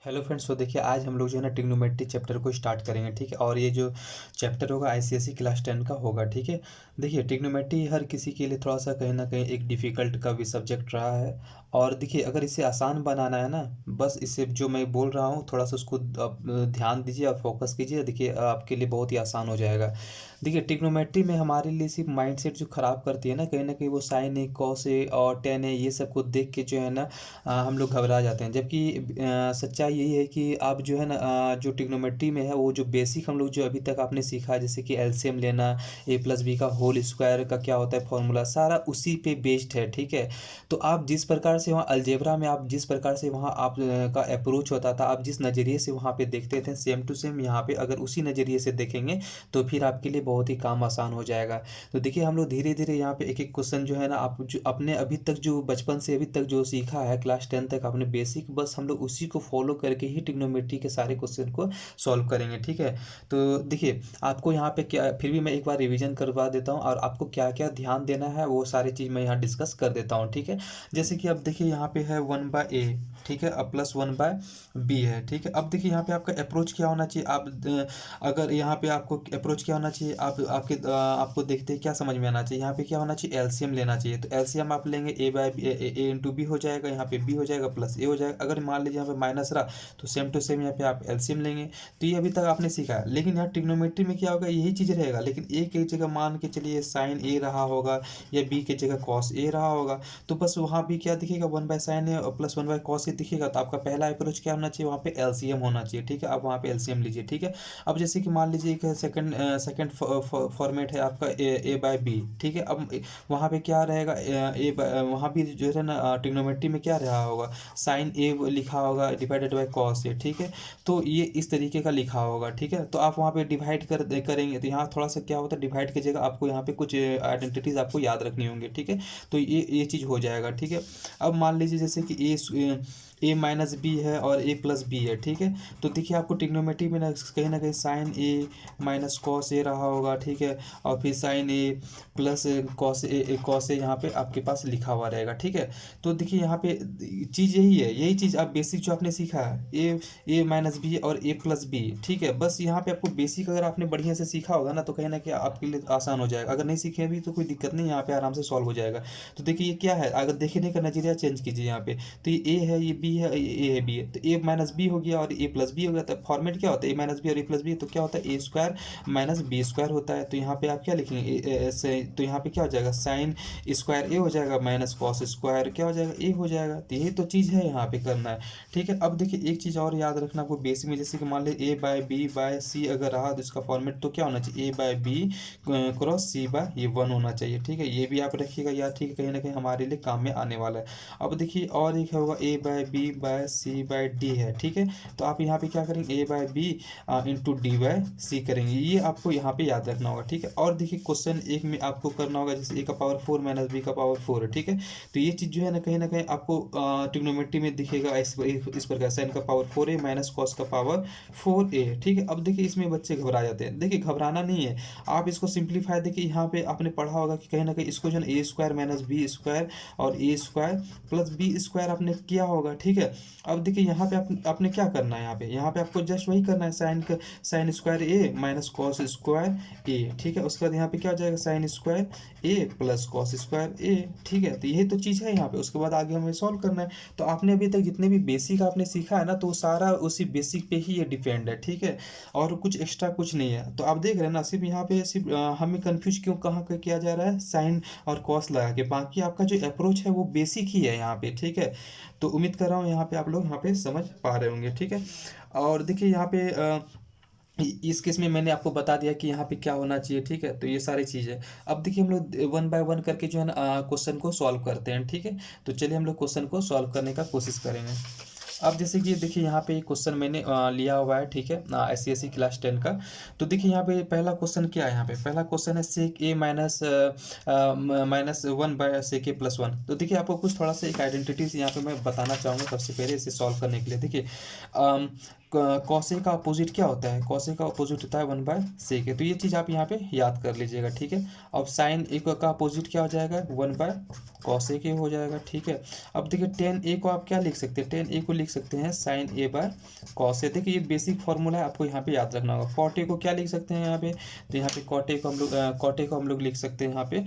Hello friends. तो देखिए आज हम लोग जो है ना ट्रिग्नोमेट्री चैप्टर को स्टार्ट करेंगे, ठीक है। और ये जो चैप्टर होगा आईसीएसई क्लास 10 का होगा, ठीक है। देखिए ट्रिग्नोमेट्री हर किसी के लिए थोड़ा सा कहीं ना कहीं एक डिफ़िकल्ट का भी सब्जेक्ट रहा है। और देखिए अगर इसे आसान बनाना है ना, बस इसे जो मैं बोल रहा हूँ थोड़ा सा उसको आप ध्यान दीजिए और फोकस कीजिए। देखिए आपके लिए बहुत ही आसान हो जाएगा। देखिए ट्रिग्नोमेट्री में हमारे लिए सिर्फ माइंडसेट जो ख़राब करती है ना कहीं वो साइन है, कॉस है और टेन है, ये सब को देख के जो है ना हम लोग घबरा जाते हैं। जबकि सच्चाई यही है कि आप जो है ना जो ट्रिग्नोमेट्री में है वो जो बेसिक हम लोग जो अभी तक आपने सीखा है, जैसे कि एलसीएम लेना, ए प्लस बी का होल स्क्वायर का क्या होता है फॉर्मूला, सारा उसी पे बेस्ड है, ठीक है। तो आप जिस प्रकार से वहाँ अलजेब्रा में आप जिस प्रकार से वहाँ आप का अप्रोच होता था, आप जिस नज़रिए से वहाँ पे देखते थे, सेम टू सेम यहाँ पे अगर उसी नज़रिए से देखेंगे तो फिर आपके लिए बहुत ही काम आसान हो जाएगा। तो देखिए हम लोग धीरे धीरे यहाँ पे एक एक क्वेश्चन जो है ना, आप जो अपने अभी तक जो बचपन से अभी तक जो सीखा है क्लास 10 तक आपने बेसिक, बस हम लोग उसी को फॉलो करके ही ट्रिग्नोमेट्री के सारे क्वेश्चन को सॉल्व करेंगे, ठीक है। तो देखिए आपको यहाँ पे क्या, फिर भी मैं एक बार रिवीजन करवा देता हूँ और आपको क्या क्या ध्यान देना है वो सारी चीज़ मैं यहाँ डिस्कस कर देता हूँ, ठीक है। जैसे कि अब देखिए यहाँ पे है 1/a, ठीक है, अब प्लस 1/b है, ठीक है। अब देखिए यहाँ पे आपका अप्रोच क्या होना चाहिए, आप अगर यहाँ पे आपको अप्रोच क्या होना चाहिए, आपको देखते क्या समझ में आना चाहिए, यहाँ पे क्या होना चाहिए, एलसीएम लेना चाहिए। तो एलसीएम आप लेंगे ए इंटू बी हो जाएगा, यहाँ पे बी हो जाएगा प्लस ए हो जाएगा। अगर मान लीजिए यहाँ पे माइनस रहा तो सेम टू सेम यहाँ पे आप एलसीएम लेंगे। तो ये अभी तक आपने सीखा है, लेकिन यहाँ ट्रिग्नोमेट्री में क्या होगा, यही चीज़ रहेगा, लेकिन ए की जगह मान के चलिए साइन ए रहा होगा या बी की जगह कॉस ए रहा होगा। तो बस वहाँ भी क्या दिखेगा, 1/sin ए और प्लस 1/cos ए दिखेगा। तो आपका पहला अप्रोच क्या होना चाहिए, वहाँ पे एलसीएम होना चाहिए, ठीक है। अब वहाँ पे एलसीएम लीजिए, ठीक है। अब जैसे कि मान लीजिए एक सेकंड फॉर्मेट है आपका A/B, ठीक है। अब वहाँ पे क्या रहेगा, वहाँ भी जो है ना ट्रिग्नोमेट्री में क्या रहा होगा, साइन ए लिखा होगा डिवाइडेड बाय कॉस ए, ठीक है। तो ये इस तरीके का लिखा होगा, ठीक है। तो आप वहाँ पे डिवाइड करेंगे तो यहाँ थोड़ा सा क्या होता है, डिवाइड की जगह आपको यहाँ पे कुछ आइडेंटिटीज आपको याद रखनी होंगी, ठीक है। तो ये चीज़ हो जाएगा, ठीक है। अब मान लीजिए जैसे कि ए माइनस बी है और ए प्लस बी है, ठीक है। तो देखिए आपको ट्रिग्नोमेट्री में ना कहीं sign A minus cos A रहा होगा, ठीक है। और फिर sign A plus cos A यहाँ पे आपके पास लिखा हुआ रहेगा, ठीक है। तो देखिए यहाँ पे चीज़ यही है, यही चीज़ आप बेसिक जो आपने सीखा है, ए माइनस बी और ए प्लस बी, ठीक है। बस यहाँ पे आपको बेसिक अगर आपने बढ़िया से सीखा होगा ना तो कहीं ना कहीं आपके लिए आसान हो जाएगा। अगर नहीं सीखे भी तो कोई दिक्कत नहीं, यहाँ पे आराम से सॉल्व हो जाएगा। तो देखिए ये क्या है, अगर देखने का नजरिया चेंज कीजिए यहाँ पे, तो ये ए है, ये बी है, ये ए है, बी है। तो ए माइनस बी हो गया और ए प्लस बी हो गया। तो फॉर्मेट क्या होता है, ए माइनस बी और ए प्लस बी, तो क्या होता है, ए स्क्वायर माइनस बी स्क्वायर होता है। तो यहाँ पे आप क्या लिखेंगे, तो यहाँ पे क्या हो जाएगा, साइन स्क्वायर ए हो जाएगा माइनस कॉस स्क्वायर क्या हो जाएगा, ए हो जाएगा। तो यही तो चीज़ है यहाँ पे करना है, ठीक है। अब देखिए एक चीज़ और याद रखना आपको बेसिक में, जैसे कि मान लीजिए ए बाय बी बाय सी अगर रहा तो इसका फॉर्मेट तो क्या होना चाहिए, ए by B cross C bye ये 1 होना चाहिए, ठीक है। ये भी आप रखिएगा यार, ठीक है, कहीं ना कहीं हमारे लिए काम में आने वाला है। अब देखिए और एक होगा A by B by C by D है, ठीक है। तो आप यहाँ पे क्या करेंगे, A by B into D by C करेंगे, ये आपको यहाँ पे याद रखना होगा, ठीक है। और देखिए क्वेश्चन एक में आपको करना होगा, जैसे ए का पावर 4 माइनस बी का पावर 4 है, ठीक है। तो ये चीज़ जो है ना कहीं आपको ट्रिग्नोमेट्री में दिखेगा इस प्रकार, साइन का पावर 4a माइनस कॉस का पावर 4a, ठीक है। अब देखिए इसमें बच्चे घबरा जाते हैं, देखिए घबराना नहीं है, आप इसको सिंप्लीफाई, देखिए यहाँ पे आपने पढ़ा होगा कि कहीं ना कहीं इसको जो है ए स्क्वायर माइनस बी स्क्वायर और ए स्क्वायर प्लस बी स्क्वायर आपने किया होगा, ठीक है। अब देखिए यहाँ पे आपने क्या करना है, यहाँ पे आपको जस्ट वही करना है, sign square A minus cos square ए, ठीक है। उसके बाद यहाँ पे क्या हो जाएगा, साइन स्क्वायर ए प्लस कॉस स्क्वायर ए, ठीक है। तो यही तो चीज़ है यहाँ पे, उसके बाद आगे हमें सॉल्व करना है। तो आपने अभी तक जितने भी बेसिक आपने सीखा है ना, तो सारा उसी बेसिक पे ही ये डिपेंड है, ठीक है। और कुछ एक्स्ट्रा कुछ नहीं है। तो आप देख रहे हैं ना, सिर्फ यहाँ पे सिर्फ हमें कन्फ्यूज क्यों कहाँ का किया जा रहा है, साइन और कॉस लगा के, बाकी आपका जो अप्रोच है वो बेसिक ही है यहाँ पे, ठीक है। तो उम्मीद कर रहा हूँ यहाँ पे आप लोग यहाँ पे समझ पा रहे होंगे, ठीक है। और देखिए यहाँ पे इस केस में मैंने आपको बता दिया कि यहाँ पे क्या होना चाहिए, ठीक है। तो ये सारी चीज़ें अब देखिए हम लोग 1 बाय 1 करके जो है ना क्वेश्चन को सॉल्व करते हैं, ठीक है। तो चलिए हम लोग क्वेश्चन को सॉल्व करने का कोशिश करेंगे। अब जैसे कि देखिए यहाँ पे क्वेश्चन मैंने लिया हुआ है, ठीक है, एससीएससी क्लास 10 का। तो देखिए यहाँ पे पहला क्वेश्चन क्या है, यहाँ पे पहला क्वेश्चन है sec A minus 1 by sec A plus 1। तो देखिए आपको कुछ थोड़ा सा एक आइडेंटिटीज यहाँ पे मैं बताना चाहूँगा सबसे पहले इसे सॉल्व करने के लिए। देखिए कॉसे का अपोजिट क्या होता है, कॉसे का अपोजिट होता है 1/sec है। तो ये चीज़ आप यहाँ पे याद कर लीजिएगा, ठीक है। अब साइन ए का अपोजिट क्या हो जाएगा, 1/cosec हो जाएगा, ठीक है। अब देखिए tan a को आप क्या लिख सकते हैं, tan a को लिख सकते हैं sin a/cos a। देखिए ये बेसिक फॉर्मूला है, आपको यहाँ पे याद रखना होगा। cot a को क्या लिख सकते हैं यहाँ पे, तो यहाँ पे cot a को हम लोग लिख सकते हैं यहाँ पे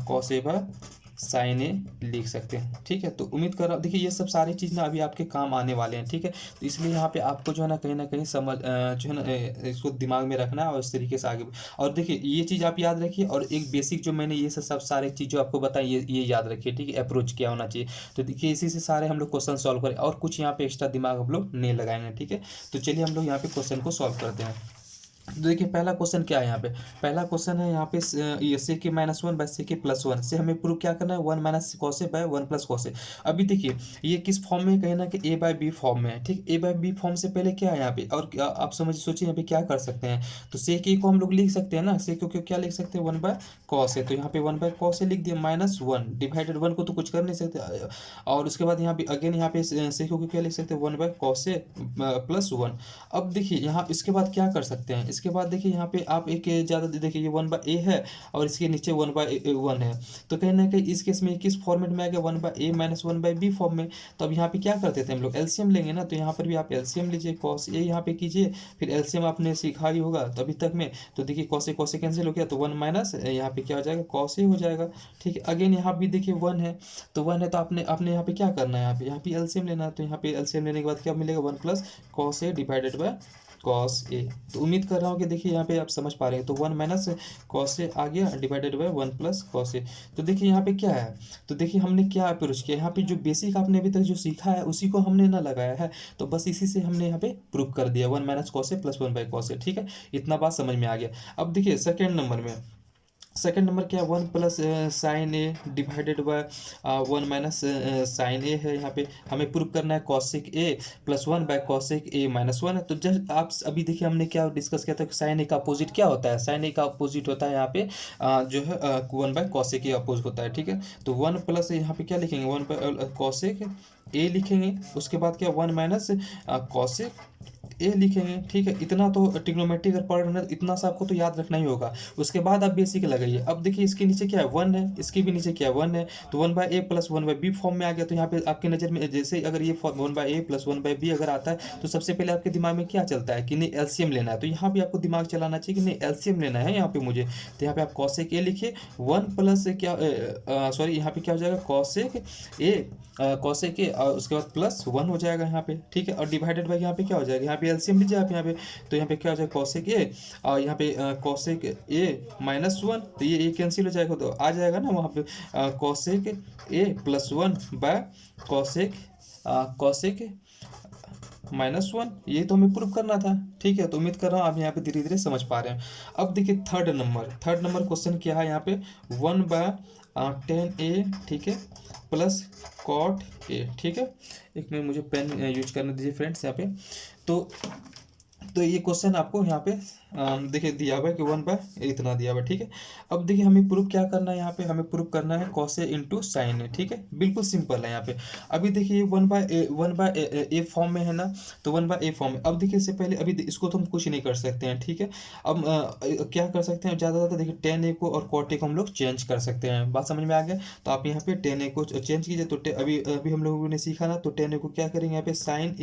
cos a/sin a लिख सकते हैं, ठीक है। तो उम्मीद कर रहा हूँ, देखिए ये सब सारी चीज़ ना अभी आपके काम आने वाले हैं, ठीक है। तो इसलिए यहाँ पे आपको जो है ना कहीं समझ जो है ना इसको दिमाग में रखना है और इस तरीके से आगे। और देखिए ये चीज़ आप याद रखिए, और एक बेसिक जो मैंने ये सब सारे चीज़ जो आपको बताई ये याद रखिए, ठीक है। अप्रोच क्या होना चाहिए, तो देखिए इसी से सारे हम लोग क्वेश्चन सॉल्व करें, और कुछ यहाँ पे एक्स्ट्रा दिमाग हम लोग नहीं लगाएंगे, ठीक है। तो चलिए हम लोग यहाँ पे क्वेश्चन को सॉल्व करते हैं। तो देखिए पहला क्वेश्चन क्या है यहाँ पे, पहला क्वेश्चन है यहाँ पे ये sec -1/sec+1 से हमें प्रूव क्या करना है, 1 - cos a 1 + cos a। अभी देखिए ये किस फॉर्म में, कहना कि a/b फॉर्म में है, ठीक। a/b फॉर्म से पहले क्या है यहाँ पे, और आप सोचिए यहाँ पे क्या कर सकते हैं। तो sec a को हम लोग लिख सकते हैं ना, sec को क्या लिख सकते हैं, 1/cos a। तो यहाँ पे 1/cos a लिख दिया, -1 डिवाइडेड 1 को तो कुछ कर नहीं सकते। और उसके बाद यहाँ पे अगेन यहाँ पे sec को क्या लिख सकते हैं, 1/cos a + 1। अब देखिए यहाँ इसके बाद क्या कर सकते हैं, इसके बाद देखिए यहाँ पे आप एक ज़्यादा देखिए ये 1/a है और इसके नीचे 1/1 है। तो कहीं ना कहीं इस केस में किस फॉर्मेट में आ गया, 1/a - 1/b फॉर्म में। तो अब यहाँ पे क्या करते थे हम लोग, एलसीएम लेंगे ना। तो यहाँ पर भी आप एलसीएम लीजिए, cos a यहाँ पे कीजिए, फिर एलसीएम आपने सीखा ही होगा तो अभी तक में। तो देखिए cos a कैंसिल हो गया, तो 1 माइनस यहाँ पे क्या हो जाएगा, cos a हो जाएगा, ठीक है। अगेन यहाँ भी देखिए 1 है, तो 1 है तो आपने यहाँ पे क्या करना है, यहाँ पे एलसीएम लेना है। तो यहाँ पे एलसीएम लेने के बाद क्या मिलेगा, 1 + cos a divided by cos a। तो उम्मीद कर रहा हूँ कि देखिए यहाँ पे आप समझ पा रहे हैं। तो 1 - cos a आ गया डिवाइडेड बाय 1 + cos a। तो देखिए यहाँ पे क्या है, तो देखिए हमने क्या अप्रोच किया, यहाँ पे जो बेसिक आपने अभी तक जो सीखा है उसी को हमने ना लगाया है। तो बस इसी से हमने यहाँ पे प्रूव कर दिया, 1 - cos a + 1/cos a, ठीक है। इतना बात समझ में आ गया। अब देखिए सेकेंड नंबर क्या है, 1 + sin a divided by 1 - sin a है। यहाँ पे हमें प्रूव करना है cosec a + 1/cosec a - 1 है। तो जस्ट आप अभी देखिए हमने क्या डिस्कस किया था, sin a का अपोजिट क्या होता है, sin a का अपोजिट होता है यहाँ पे जो है 1/cosec a अपोज होता है, ठीक है। तो 1 प्लस यहाँ पे क्या लिखेंगे, 1/cosec a लिखेंगे। उसके बाद क्या 1 - cosec ए लिखेंगे, ठीक है। इतना तो ट्रिग्नोमेट्री अगर पढ़ रहे हैं इतना सा आपको तो याद रखना ही होगा। उसके बाद आप बेसिक लगाइए। अब देखिए इसके नीचे क्या है, 1 है, इसके भी नीचे क्या है, 1 है। तो 1/a + 1/b फॉर्म में आ गया। तो यहाँ पे आपकी नज़र में जैसे अगर ये 1/a + 1/b अगर आता है तो सबसे पहले आपके दिमाग में क्या चलता है कि नहीं एलसीएम लेना है। तो यहाँ भी आपको दिमाग चलाना चाहिए कि नहीं एलसीएम लेना है यहाँ पे मुझे। तो यहाँ पे आप cosec a लिखिए, 1 प्लस क्या सॉरी यहाँ पे क्या हो जाएगा, cosec a और उसके बाद +1 हो जाएगा यहाँ पे, ठीक है। और डिवाइडेड बाय यहाँ पे क्या हो जाएगा, यहाँ पे एलसीएम लीजिए आप यहाँ पे। तो यहाँ पे क्या हो जाएगा, cosec a और यहाँ पे cosec a -1। तो ये कैंसिल हो जाएगा, तो आ जाएगा ना वहाँ पे cosec a + 1/cosec -1। ये तो हमें प्रूव करना था, ठीक है। तो उम्मीद कर रहा हूँ आप यहाँ पे धीरे धीरे समझ पा रहे हैं। अब देखिए थर्ड नंबर क्वेश्चन क्या है यहाँ पे, 1/tan a, ठीक है, + cot a, ठीक है। एक मिनट मुझे पेन यूज करने दीजिए फ्रेंड्स यहाँ पे। तो ये क्वेश्चन आपको यहाँ पे देखिए दिया हुआ है कि 1/, इतना दिया हुआ है, ठीक है। अब देखिए हमें प्रूफ क्या करना है, यहाँ पे हमें प्रूफ करना है cos a × sin a, ठीक है। बिल्कुल सिंपल है यहाँ पे। अभी देखिए 1/a फॉर्म में है ना, तो 1/a फॉर्म में। अब देखिए इससे पहले अभी इसको तो हम कुछ नहीं कर सकते हैं, ठीक है। अब क्या कर सकते हैं, ज़्यादा देखिए tan a को और cot a को हम लोग चेंज कर सकते हैं। बात समझ में आ गया। तो आप यहाँ पे tan a को चेंज कीजिए। तो अभी हम लोगों ने सीखा ना, तो tan a को क्या करेंगे यहाँ पे sin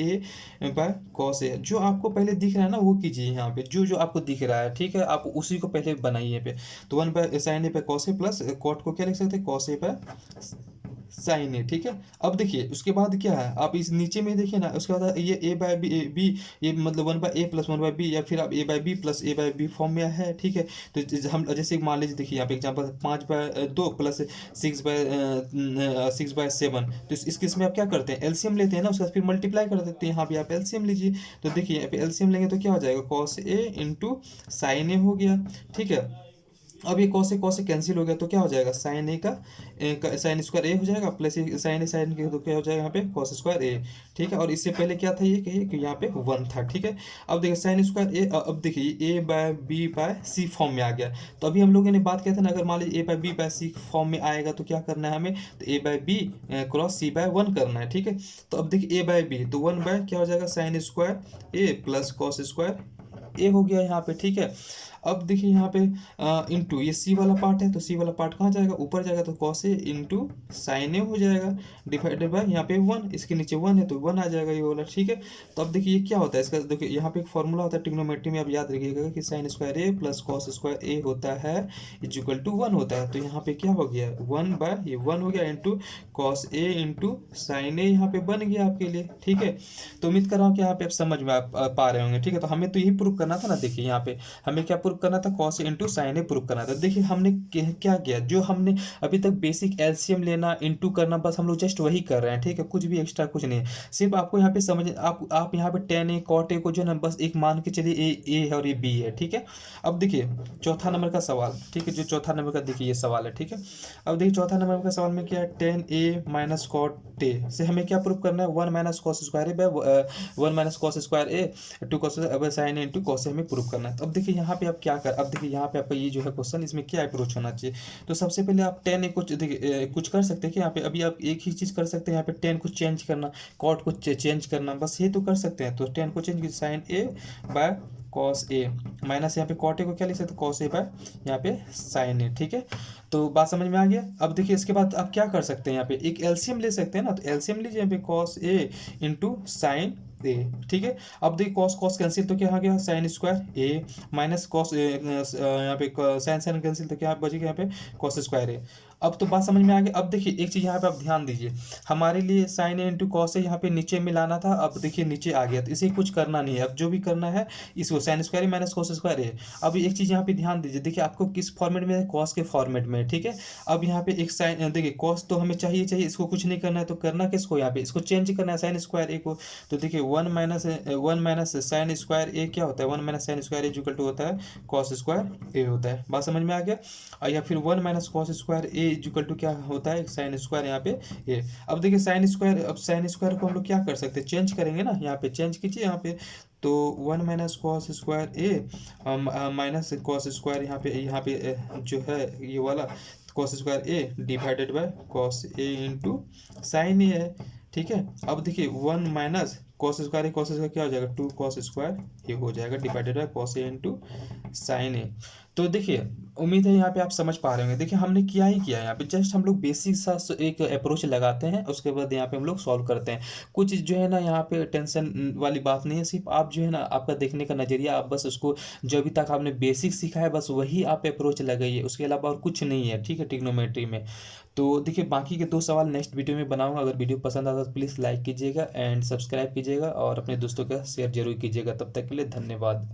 a/cos a। जो आपको पहले दिख रहा है ना वो कीजिए यहाँ पे, जो आपको दिख रहा है, ठीक है। आप उसी को पहले बनाइए पे। तो 1/sin a cos a plus cot को क्या लिख सकते हैं, cos a/sin a, ठीक है। अब देखिए उसके बाद क्या है, आप इस नीचे में देखिए ना, उसके बाद ये a/b, ये मतलब 1/a + 1/b, या फिर आप a/b + a/b फॉर्म में है, ठीक है। तो हम जैसे मान लीजिए देखिए यहाँ पे एग्जाम्पल 5/2 + 6/7। तो इस केस में आप क्या करते हैं, एलसीएम लेते हैं ना, उसके बाद फिर मल्टीप्लाई कर देते हैं। यहाँ पे आप एलसीएम लीजिए। तो देखिए यहाँ पे एलसीएम लेंगे तो क्या हो जाएगा, cos a × sin a हो गया, ठीक है। अब ये कॉस से कैंसिल हो गया तो क्या हो जाएगा, साइन ए का साइन स्क्वायर ए हो जाएगा, प्लस साइन के तो क्या हो जाएगा यहाँ पे कॉस स्क्वायर ए। ठीक है, और इससे पहले क्या था ये कहिए कि यहाँ पे 1 था। ठीक है, अब देखिए साइन स्क्वायर ए, अब देखिए ए by B by C form में आ गया। तो अभी हम लोगों ने बात किया था ना, अगर मान लीजिए ए by B by C form में आएगा तो क्या करना है हमें, तो ए by B cross C bye 1 करना है। ठीक है, तो अब देखिए ए बाय बी तो 1 बाय क्या हो जाएगा, साइन स्क्वायर ए प्लस कॉस स्क्वायर ए हो गया यहाँ पे। ठीक है, अब देखिए यहाँ पे इंटू ये सी वाला पार्ट है, तो सी वाला पार्ट कहाँ जाएगा, ऊपर जाएगा, तो कॉस ए इंटू साइन ए हो जाएगा, डिवाइडेड बाय यहाँ पे 1, इसके नीचे 1 है तो 1 आ जाएगा ये वाला। ठीक है, तो अब देखिए ये क्या होता है इसका, देखिए यहाँ पे एक फॉर्मूला होता है ट्रिग्नोमेट्री में, आप याद रखिएगा कि साइन स्क्वायर ए प्लस कॉस स्क्वायर ए होता है इक्वल टू 1 होता है। तो यहाँ पे क्या हो गया, 1 बाय ये 1 हो गया into cos A into sine ए, यहाँ पे बन गया आपके लिए। ठीक है, तो उम्मीद कर रहा हूँ कि यहाँ पे आप समझ में पा रहे होंगे। ठीक है, तो हमें तो यही प्रूव करना था ना, देखिए यहाँ पे हमें क्या प्रूव करना था, कॉस इंटू साइन ए प्रूव करना था। देखिए हमने क्या किया, जो हमने अभी तक बेसिक एलसीएम लेना इंटू करना, बस हम लोग जस्ट वही कर रहे हैं। ठीक है, कुछ भी एक्स्ट्रा कुछ नहीं है, सिर्फ आपको यहाँ पे समझ आप यहाँ पे टेन ए कॉट ए को जो है ना बस एक मान के चलिए ए है और ये बी है। ठीक है, अब देखिए चौथा नंबर का सवाल। ठीक है, जो चौथा नंबर का देखिए ये सवाल है। ठीक है, अब देखिए चौथा नंबर का सवाल में क्या है, tan A minus cot A से हमें क्या प्रूव करना है, 1 minus cos square A by 1 minus cos square A to cos sine A into cos A हमें प्रूव करना है। तो अब देखिए यहाँ पे आप क्या कर, अब देखिए यहाँ पे आपका ये जो है क्वेश्चन, इसमें क्या अप्रोच होना चाहिए। तो सबसे पहले आप टेन ए कुछ देखिए कुछ कर सकते हैं कि यहाँ पे अभी आप एक ही चीज़ कर सकते हैं, यहाँ पे टेन को चेंज करना, कॉट को चेंज करना, बस ये तो कर सकते हैं। तो टेन को change sine A by cos A minus यहाँ पे कॉट ए को क्या लिख सकते हैं, कॉस ए बाय यहाँ पे साइन ए। ठीक है, तो बात समझ में आ गया। अब देखिए इसके बाद आप क्या कर सकते हैं, यहाँ पे एक एलसीएम ले सकते हैं ना, तो एलसीएम लीजिए यहाँ पे कॉस ए इंटू साइन ए। ठीक है, अब देखिए कॉस कॉस कैंसिल तो क्या आ गया, sign square A minus cos यहाँ पे साइन साइन कैंसिल तो क्या बचेगा यहाँ पे कॉस स्क्वायर ए। अब तो बात समझ में आ गई। अब देखिए एक चीज़ यहाँ पे आप ध्यान दीजिए, हमारे लिए साइन ए इंटू कॉस ए यहाँ पे नीचे में लाना था, अब देखिए नीचे आ गया, तो इसे कुछ करना नहीं है। अब जो भी करना है इसको sign square A minus cos square ए। अब एक चीज़ यहाँ पे ध्यान दीजिए, देखिए आपको किस फॉर्मेट में है, कॉस के फॉर्मेट में। ठीक है, अब यहाँ पे एक साइन देखिए कॉस तो हमें चाहिए, इसको कुछ नहीं करना है, तो करना किसको, यहाँ पे इसको चेंज करना है साइन स्क्वायर ए को। तो देखिए 1 माइनस साइन स्क्वायर ए क्या होता है, 1 minus sine square A equal to होता है कॉस स्क्वायर ए होता है। बात समझ में आ गया। और या फिर 1 minus cos square A equal to क्या होता है, साइन स्क्वायर यहाँ पे ए। अब देखिए साइन स्क्वायर, अब साइन स्क्वायर को हम लोग क्या कर सकते हैं, चेंज करेंगे ना, यहाँ पे चेंज कीजिए यहाँ पे। तो 1 minus cos square A minus cos square यहाँ पे जो है ये वाला cos square A divided by cos A into sine A है। ठीक है, अब देखिए 1 माइनस कॉस स्क्वायर क्या हो जाएगा, 2 कॉस स्क्वायर ये हो जाएगा divided by cos A into sine A. तो देखिए उम्मीद है यहाँ पे आप समझ पा रहे होंगे। देखिए हमने किया ही किया है, यहाँ पे जस्ट हम लोग बेसिक सा एक अप्रोच लगाते हैं, उसके बाद यहाँ पे हम लोग सॉल्व करते हैं। कुछ जो है ना यहाँ पे टेंशन वाली बात नहीं है, सिर्फ आप जो है ना आपका देखने का नज़रिया, आप बस उसको जो अभी तक आपने बेसिक सीखा है बस वही आप अप्रोच लगाइए, उसके अलावा और कुछ नहीं है। ठीक है, ट्रिग्नोमेट्री में। तो देखिए बाकी के 2 सवाल नेक्स्ट वीडियो में बनाऊंगा। अगर वीडियो पसंद आता तो प्लीज़ लाइक कीजिएगा एंड सब्सक्राइब कीजिएगा और अपने दोस्तों के साथ शेयर जरूर कीजिएगा। तब तक के लिए धन्यवाद।